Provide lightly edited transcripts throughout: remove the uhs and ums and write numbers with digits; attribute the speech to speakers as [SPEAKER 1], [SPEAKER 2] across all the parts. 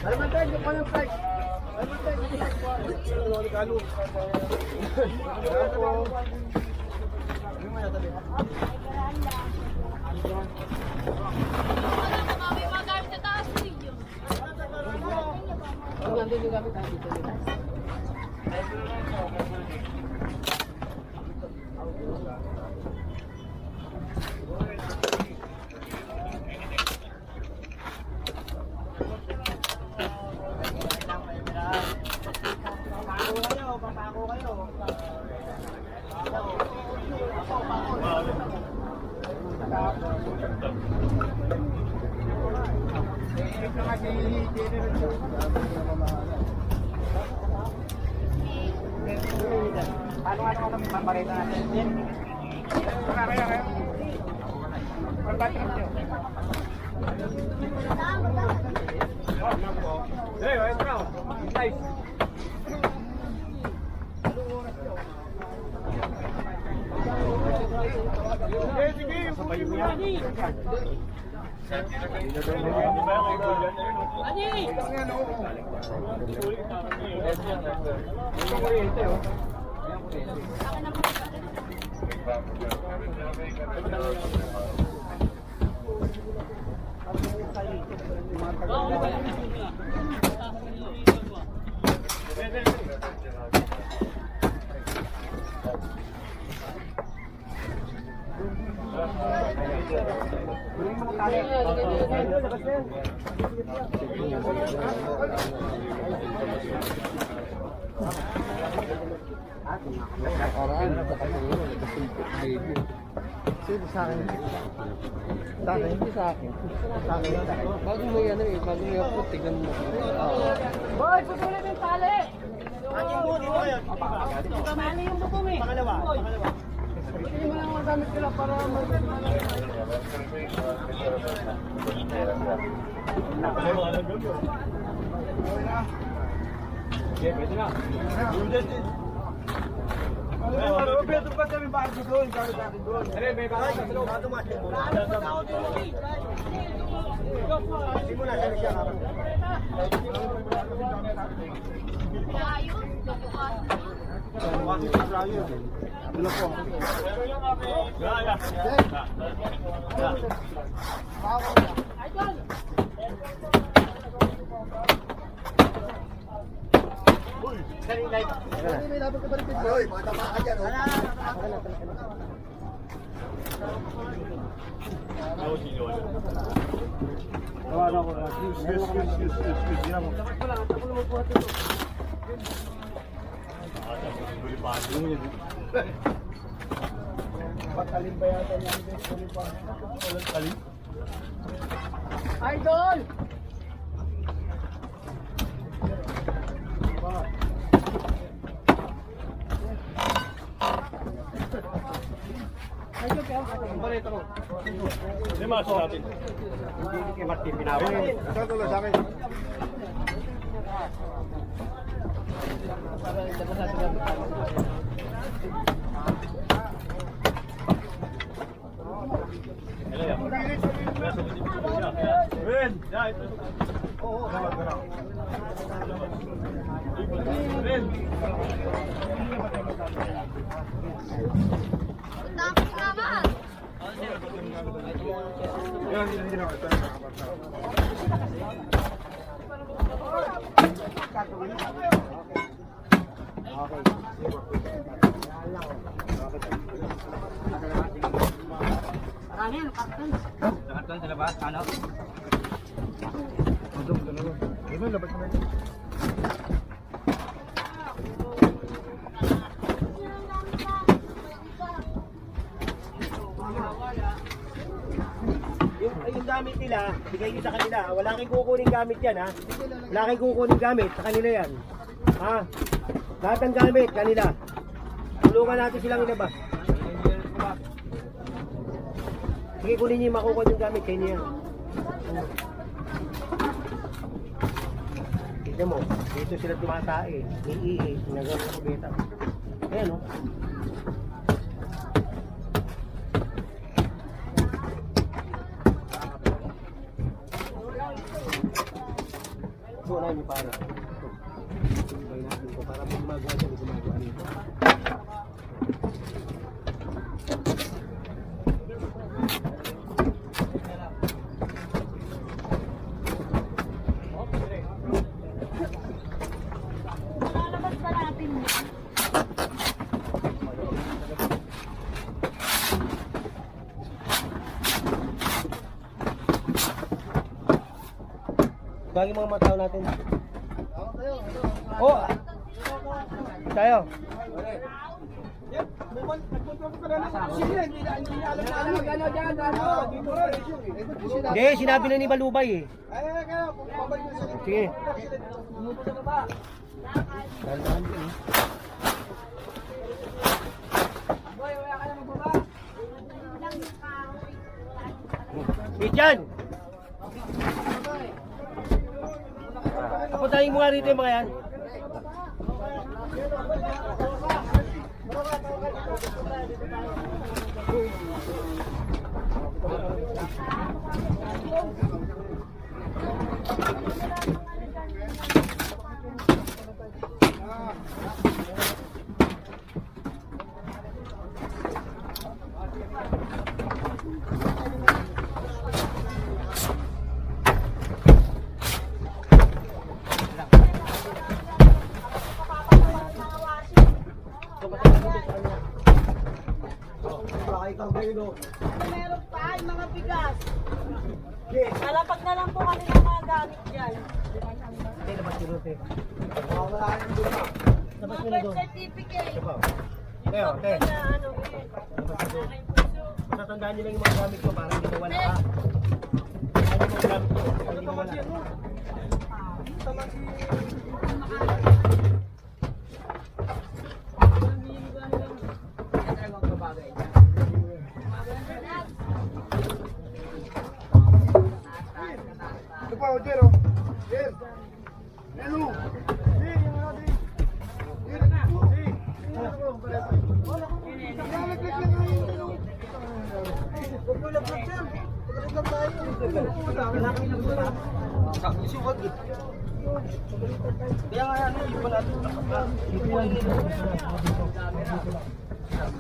[SPEAKER 1] Alamantan yung kanyang price. Alamantan yung price.
[SPEAKER 2] May mga gamit sa taas po yun.
[SPEAKER 1] Ano nandun yung gamit natin dito? Papako kayo. Ano kami paparita natin? Kaya. Pagbatrap nyo. Hey, wait now. Nice. Sino sa akin? Sa akin, hindi sa akin. Sa akin. Bago mo yan eh, bago mo yan po, tignan mo. Boy, susulit yung tali! Aking mo, dito kayo. Mali yung buko mo eh. Pangalawa. Hindi mo lang magamit sila para okay, pwede na. Roberto, ba't kami bakit doon? Dali, may bakit sa loob. Simula, dali siya. May dapat ka pa rin pizza. Hoy, matama ka dyan. Tawagan ko na. Excuse. Yan mo. Patalim ba yata niyan? Patalim? Idol! Hindi maso natin. Hindi kay Martin Pinawa. Ito tuloy sa akin. Ben, ya itu. Oh, benar. Ben.
[SPEAKER 2] Tapos naman.
[SPEAKER 1] Karton sa labas, ano? Gimana dapat kami? Yung gamit nila, bigay nyo sa kanila. Wala kang kukunin gamit yan, ha? Wala kang kukunin gamit sa kanila yan. Ha? Lahat ng gamit, kanila. Tulungan natin silang ilabas. Sige, kunin niyo yung makukuha yung gamit. Kayo niya. Tignan mo, dito sila tumatae. Iihi, nagawa sa kubeta. Ayan o. Wala niyo para. Ibay natin ito para pag gumagawa siya, gumagawa nito.
[SPEAKER 2] Lalabas ba natin mo?
[SPEAKER 1] Bagay mga matao natin. Oh! Tayo. Hindi, sinabi na ni Balubay eh. Sige. Dahan-dahan din eh. Pijan! Kapuntahin mo nga rito yung mga yan.
[SPEAKER 3] Meron pa yung mga bigas. Lalapag na lang po kami ng mga gamit dyan.
[SPEAKER 1] Hindi, labas nyo doon, te. Labas nyo na
[SPEAKER 3] Birth
[SPEAKER 1] doon.
[SPEAKER 3] certificate.
[SPEAKER 1] Teo, te.
[SPEAKER 3] Na ano,
[SPEAKER 1] Labas nyo doon. Tatandaan nyo lang yung mga gamit ko para hindi mawala ka. Ano yung mga gamit ko? Para hindi mawala. Kaya nga ano, yung pala dito lang dito.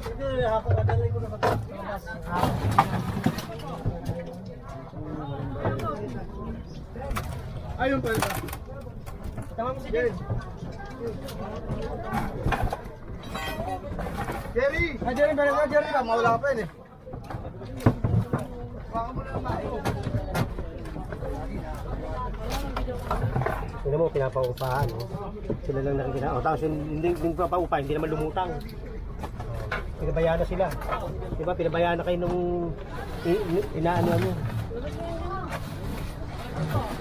[SPEAKER 1] Hindi, nakakadalay ko na matapos. Ayun pa rin. Tama mo si Jerry. Jerry! Jerry, meron ka Jerry ka, mawala ka pa yun eh. Baka mo na naman. Tignan mo, pinapaupahan. Oh. Sila lang nakikita. Oh, tapos hindi pinapaupahan, hindi naman lumutang. Pinabayaan na sila. Diba, pinabayaan na kayo nung inaano nyo.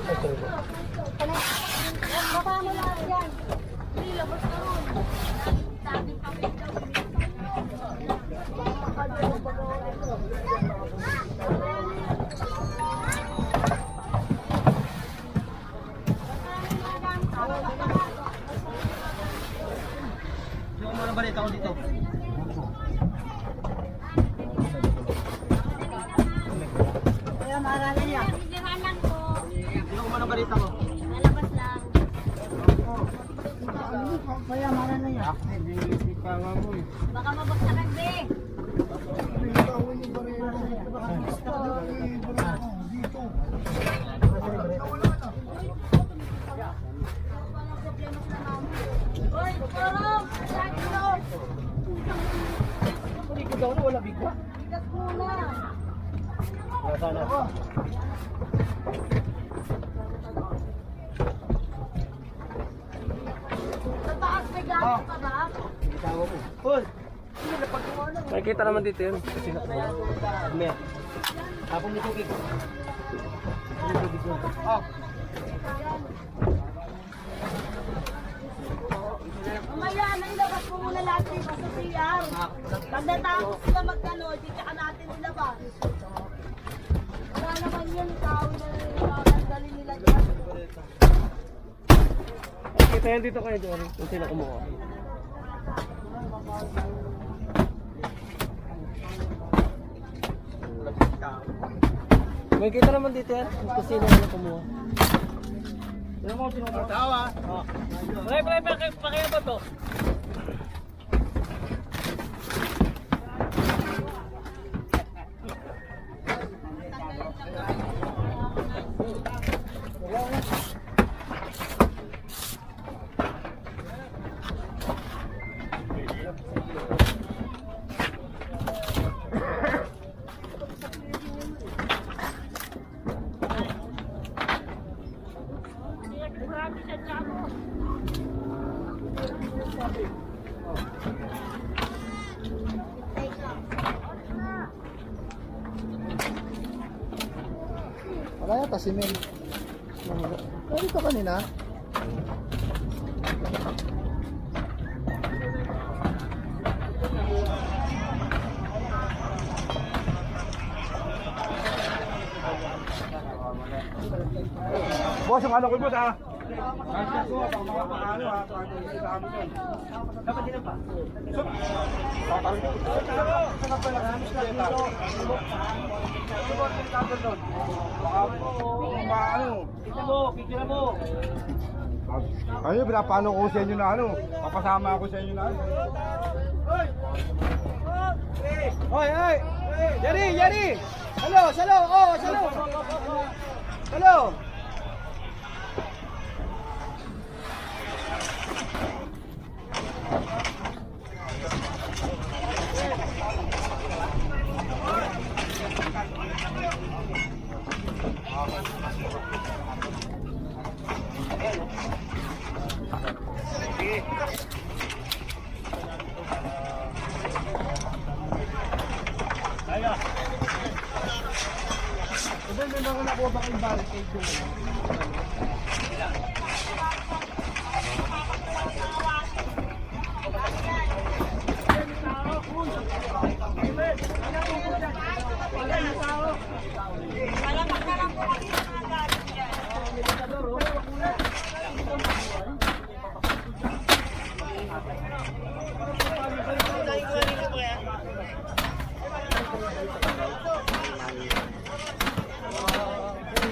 [SPEAKER 1] Ay, sorry po.
[SPEAKER 2] Baba mo lahat yan. Hindi, labas na ron. Daming kami daw.
[SPEAKER 1] Yung mga balita ko dito.
[SPEAKER 3] Kaya maalala niya.
[SPEAKER 2] Bigyan ko.
[SPEAKER 1] Yung mga balita ko.
[SPEAKER 2] Lalabas lang.
[SPEAKER 3] Kaya maalala niya.
[SPEAKER 2] Baka mabagsakan be. Hoy, Porong! Sakto!
[SPEAKER 1] Hindi ko daw na wala bigwa.
[SPEAKER 2] Bigas muna.
[SPEAKER 1] Wala sana.
[SPEAKER 2] Sa taas may gamit pa ba?
[SPEAKER 1] Hindi tawa mo. Paul! Nakikita naman dito yun. Kasi May. Tapong ni tubig. Oh.
[SPEAKER 3] Mamaya na ilabas mo muna lahat dito sa CR. Pag natapos sila magkano, di tsaka natin ilabas.
[SPEAKER 2] Wala naman yun, tao na dadalhin nila dyan.
[SPEAKER 1] Kita yan dito kayo doon. Kung sino kumuha. May kita naman dito yan. Kung sino na kumuha. Sino mo sino kumuha? Tawa. Pakaya ba to?
[SPEAKER 4] Wala yata si Mel. Ay, dito kanina.
[SPEAKER 5] Boss, yung ano ko boss ha? Ayun, pinapano ko sa inyo na ano? Papasama ako sa inyo na ano?
[SPEAKER 1] Hoy, hoy! Yari, Yari! Hello, salo! Oh, salo! Hello! May mga nakuha ba kayong barricade yung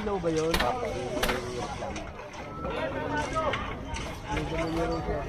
[SPEAKER 1] ilaw ba yun? Medyo meron siya.